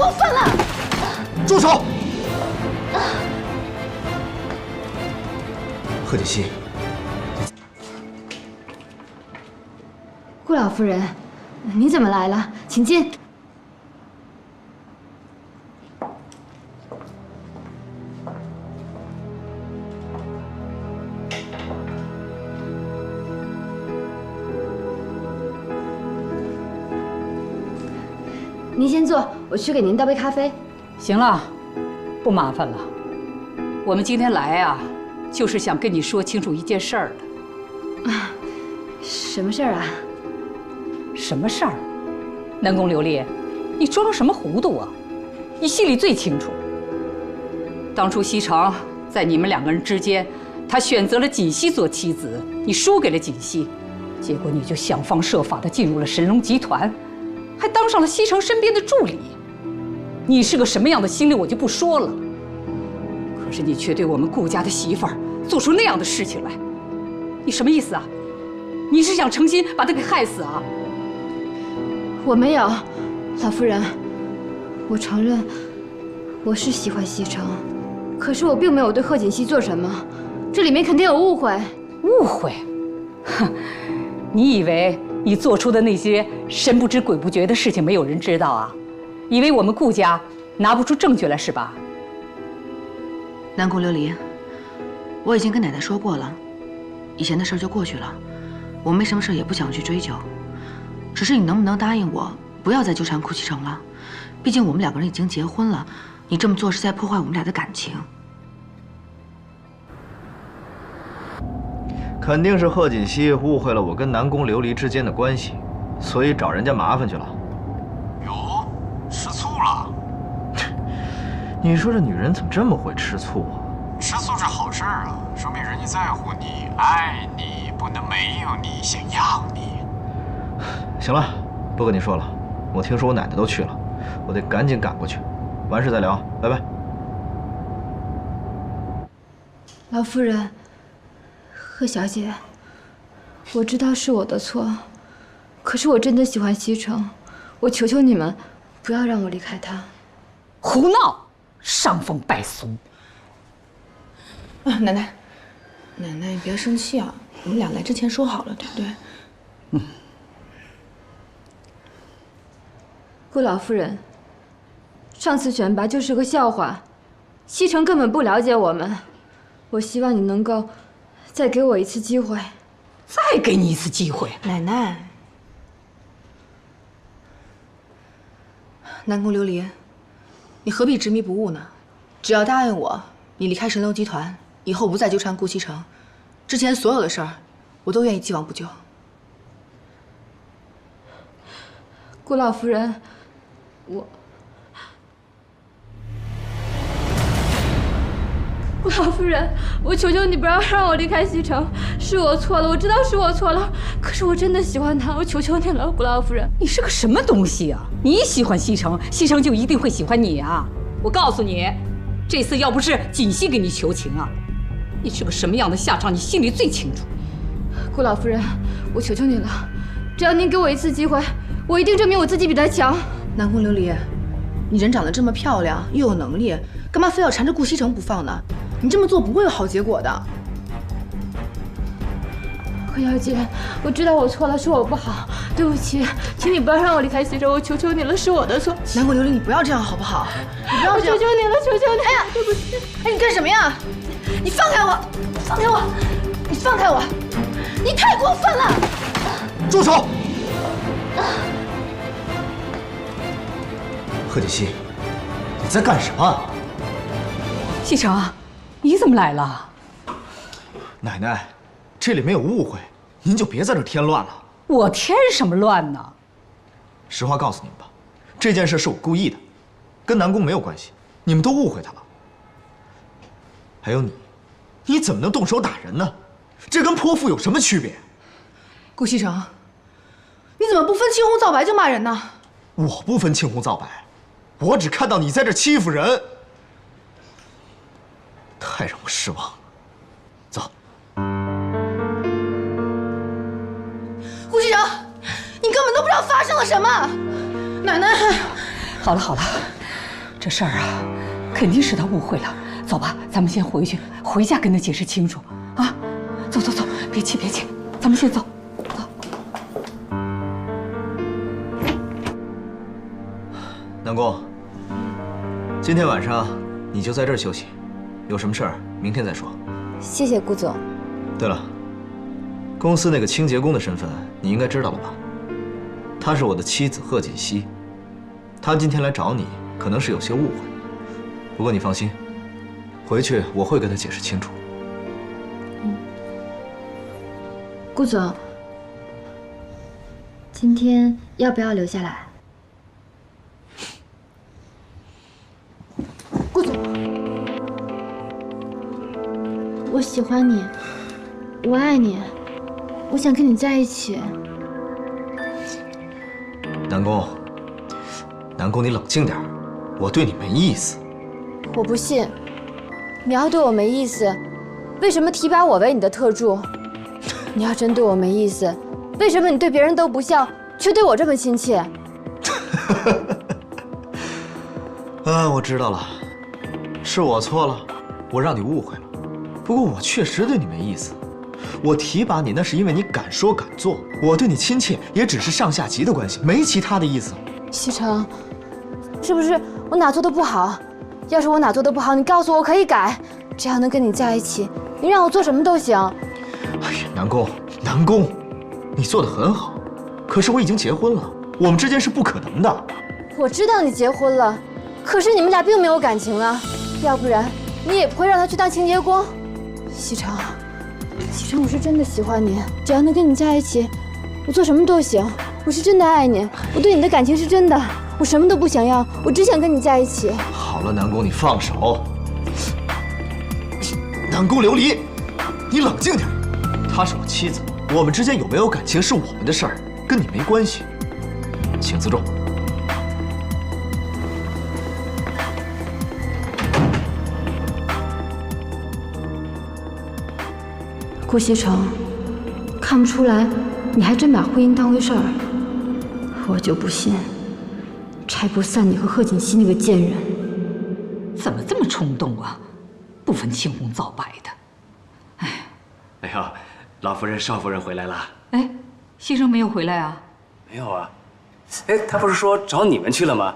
过分了！住手！贺锦熙，顾老夫人，你怎么来了？请进。您先坐，我去给您倒杯咖啡。行了，不麻烦了。我们今天来啊，就是想跟你说清楚一件事儿的。什么事儿啊？什么事儿？南宫琉璃，你装什么糊涂啊？你心里最清楚。当初西城在你们两个人之间，他选择了锦溪做妻子，你输给了锦溪，结果你就想方设法地进入了神龙集团。还当上了西城身边的助理，你是个什么样的心理我就不说了。可是你却对我们顾家的媳妇儿做出那样的事情来，你什么意思啊？你是想诚心把她给害死啊？我没有，老夫人，我承认我是喜欢西城，可是我并没有对贺锦熙做什么，这里面肯定有误会。误会？哼，你以为你做出的那些神不知鬼不觉的事情没有人知道啊？以为我们顾家拿不出证据来是吧？南宫琉璃，我已经跟奶奶说过了，以前的事就过去了，我没什么事也不想去追究。只是你能不能答应我，不要再纠缠顾西城了？毕竟我们两个人已经结婚了，你这么做是在破坏我们俩的感情。肯定是贺锦熙误会了我跟南宫琉璃之间的关系，所以找人家麻烦去了。哟，吃醋了？你说这女人怎么这么会吃醋啊？吃醋是好事儿啊，说明人家在乎你、爱你，不能没有你，想要你。行了，不跟你说了，我听说我奶奶都去了，我得赶紧赶过去。完事再聊，拜拜。老夫人，贺小姐，我知道是我的错，可是我真的喜欢西城，我求求你们，不要让我离开他。胡闹，伤风败俗。奶奶，奶奶你别生气啊，我们俩来之前说好了，对不对？顾老夫人，上次选拔就是个笑话，西城根本不了解我们，我希望你能够再给我一次机会。再给你一次机会。奶奶，南宫琉璃，你何必执迷不悟呢？只要答应我，你离开神龙集团，以后不再纠缠顾西城，之前所有的事儿，我都愿意既往不咎。顾老夫人，顾老夫人，我求求你不要让我离开西城，是我错了，我知道是我错了，可是我真的喜欢他，我求求你了，顾老夫人。你是个什么东西啊？你喜欢西城，西城就一定会喜欢你啊？我告诉你，这次要不是锦溪给你求情啊，你是个什么样的下场，你心里最清楚。顾老夫人，我求求你了，只要您给我一次机会，我一定证明我自己比他强。南宫琉璃，你人长得这么漂亮，又有能力，干嘛非要缠着顾西城不放呢？你这么做不会有好结果的。贺小姐，我知道我错了，是我不好，对不起，请你不要让我离开西城，我求求你了，是我的错。南宫琉璃，你不要这样好不好？你不要这样！我求求你了，求求你！哎呀，对不起！哎，你干什么呀？你放开我！放开我！你放开我！你太过分了！住手！贺锦熙，你在干什么？西城，你怎么来了？奶奶，这里没有误会，您就别在这添乱了。我添什么乱呢？实话告诉你们吧，这件事是我故意的，跟南宫没有关系，你们都误会他了。还有你，你怎么能动手打人呢？这跟泼妇有什么区别？顾西城，你怎么不分青红皂白就骂人呢？我不分青红皂白，我只看到你在这欺负人，太让我失望了。走。顾西城，你根本都不知道发生了什么。奶奶，好了好了，这事儿啊，肯定是他误会了。走吧，咱们先回去，回家跟他解释清楚啊！走走走，别气别气，咱们先走。走。南宫，今天晚上你就在这儿休息，有什么事儿明天再说。谢谢顾总。对了，公司那个清洁工的身份你应该知道了吧？她是我的妻子贺锦熙，她今天来找你，可能是有些误会。不过你放心，回去我会跟她解释清楚。顾总，今天要不要留下来？顾总，我喜欢你，我爱你，我想跟你在一起。南宫，南宫，你冷静点儿，我对你没意思。我不信，你要对我没意思，为什么提拔我为你的特助？你要真对我没意思，为什么你对别人都不笑，却对我这么亲切？我知道了，是我错了，我让你误会了。不过我确实对你没意思，我提拔你那是因为你敢说敢做，我对你亲切也只是上下级的关系，没其他的意思。西城，是不是我哪做的不好？要是我哪做的不好，你告诉我，我可以改。只要能跟你在一起，你让我做什么都行。哎呀，南宫，南宫，你做的很好，可是我已经结婚了，我们之间是不可能的。我知道你结婚了，可是你们俩并没有感情啊，要不然你也不会让他去当清洁工。西城，西城，我是真的喜欢你，只要能跟你在一起，我做什么都行。我是真的爱你，我对你的感情是真的，我什么都不想要，我只想跟你在一起。好了，南宫，你放手。南宫琉璃，你冷静点。她是我妻子，我们之间有没有感情是我们的事儿，跟你没关系。请自重。顾西城，看不出来，你还真把婚姻当回事儿。我就不信，拆不散你和贺锦熙那个贱人。怎么这么冲动啊？不分青红皂白的。哎呦，老夫人、少夫人回来了。哎，西城没有回来啊？没有啊。哎，他不是说找你们去了吗？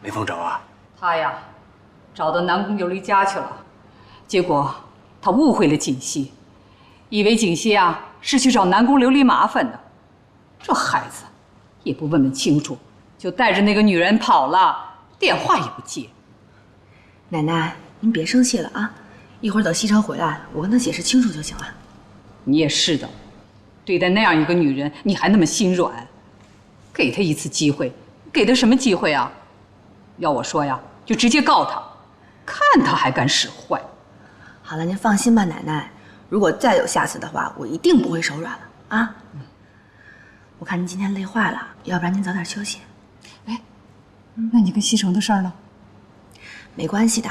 没逢着啊？他呀，找到南宫琉璃家去了，结果他误会了锦溪，以为锦溪啊是去找南宫琉璃麻烦的。这孩子也不问问清楚，就带着那个女人跑了，电话也不接。奶奶，您别生气了啊，一会儿等西城回来，我跟他解释清楚就行了。你也是的，对待那样一个女人，你还那么心软，给她一次机会，给她什么机会啊？要我说呀，就直接告她，看她还敢使坏。好了，您放心吧，奶奶，如果再有下次的话，我一定不会手软了啊。我看您今天累坏了，要不然您早点休息。哎，那你跟西城的事儿呢？没关系的，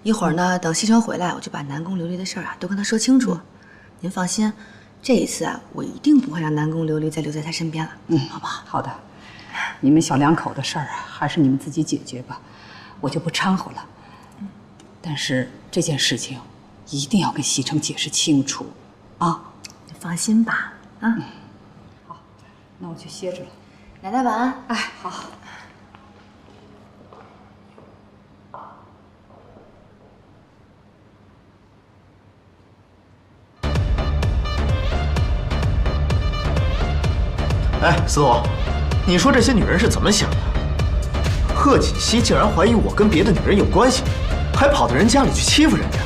一会儿呢，等西城回来，我就把南宫琉璃的事儿啊都跟他说清楚。您放心，这一次啊，我一定不会让南宫琉璃再留在他身边了。好不好？好的，你们小两口的事儿啊，还是你们自己解决吧，我就不掺和了。但是这件事情一定要跟西城解释清楚，啊！你放心吧，啊。好，那我去歇着了。奶奶晚安。哎，好。哎，司徒，你说这些女人是怎么想的？贺锦熙竟然怀疑我跟别的女人有关系，还跑到人家里去欺负人家。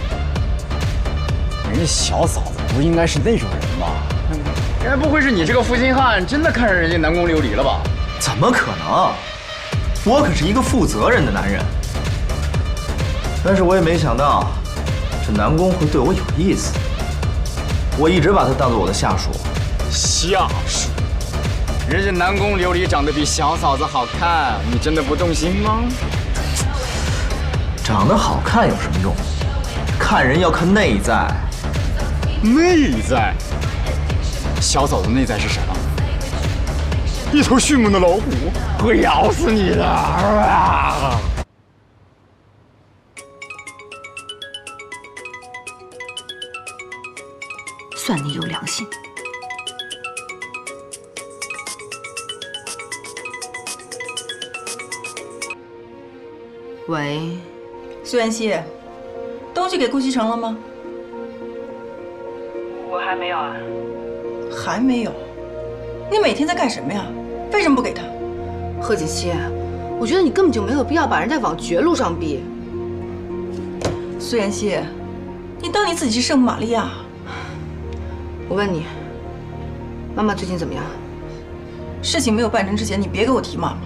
人家小嫂子不应该是那种人吧？该不会是你这个负心汉真的看上人家南宫琉璃了吧？怎么可能？我可是一个负责任的男人。但是我也没想到，这南宫会对我有意思。我一直把他当做我的下属。下属？人家南宫琉璃长得比小嫂子好看，你真的不动心吗？长得好看有什么用？看人要看内在。内在？小嫂子内在是什么？一头迅猛的老虎，会咬死你的！算你有良心。喂，苏妍希，东西给顾西城了吗？我还没有啊。还没有？你每天在干什么呀？为什么不给他？贺锦熙，我觉得你根本就没有必要把人家往绝路上逼。苏妍希，你当你自己是圣母玛利亚？我问你，妈妈最近怎么样？事情没有办成之前，你别给我提妈妈。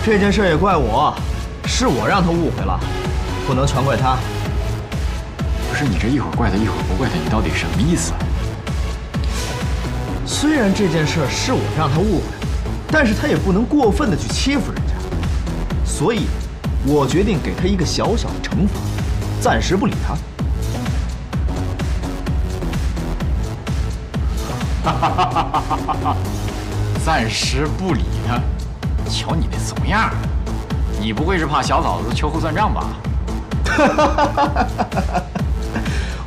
这件事也怪我，是我让他误会了，不能全怪他。不是你这一会儿怪他一会儿不怪他，你到底什么意思？虽然这件事是我让他误会，但是他也不能过分的去欺负人家，所以，我决定给他一个小小的惩罚，暂时不理他。暂时不理他。瞧你那怂样儿，你不会是怕小嫂子秋后算账吧？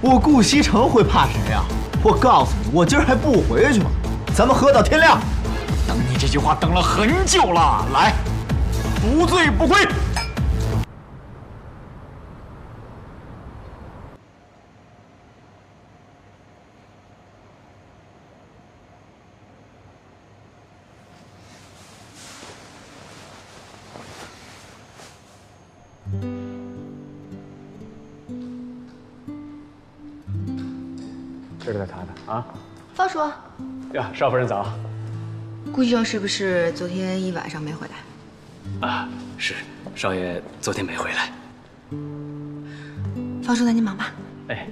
我顾西城会怕谁呀？我告诉你，我今儿还不回去吗？咱们喝到天亮。等你这句话等了很久了，来，不醉不归。这是他的啊。方叔，呀，少夫人早。顾西城是不是昨天一晚上没回来？啊，是，少爷昨天没回来。方叔，那您忙吧。哎。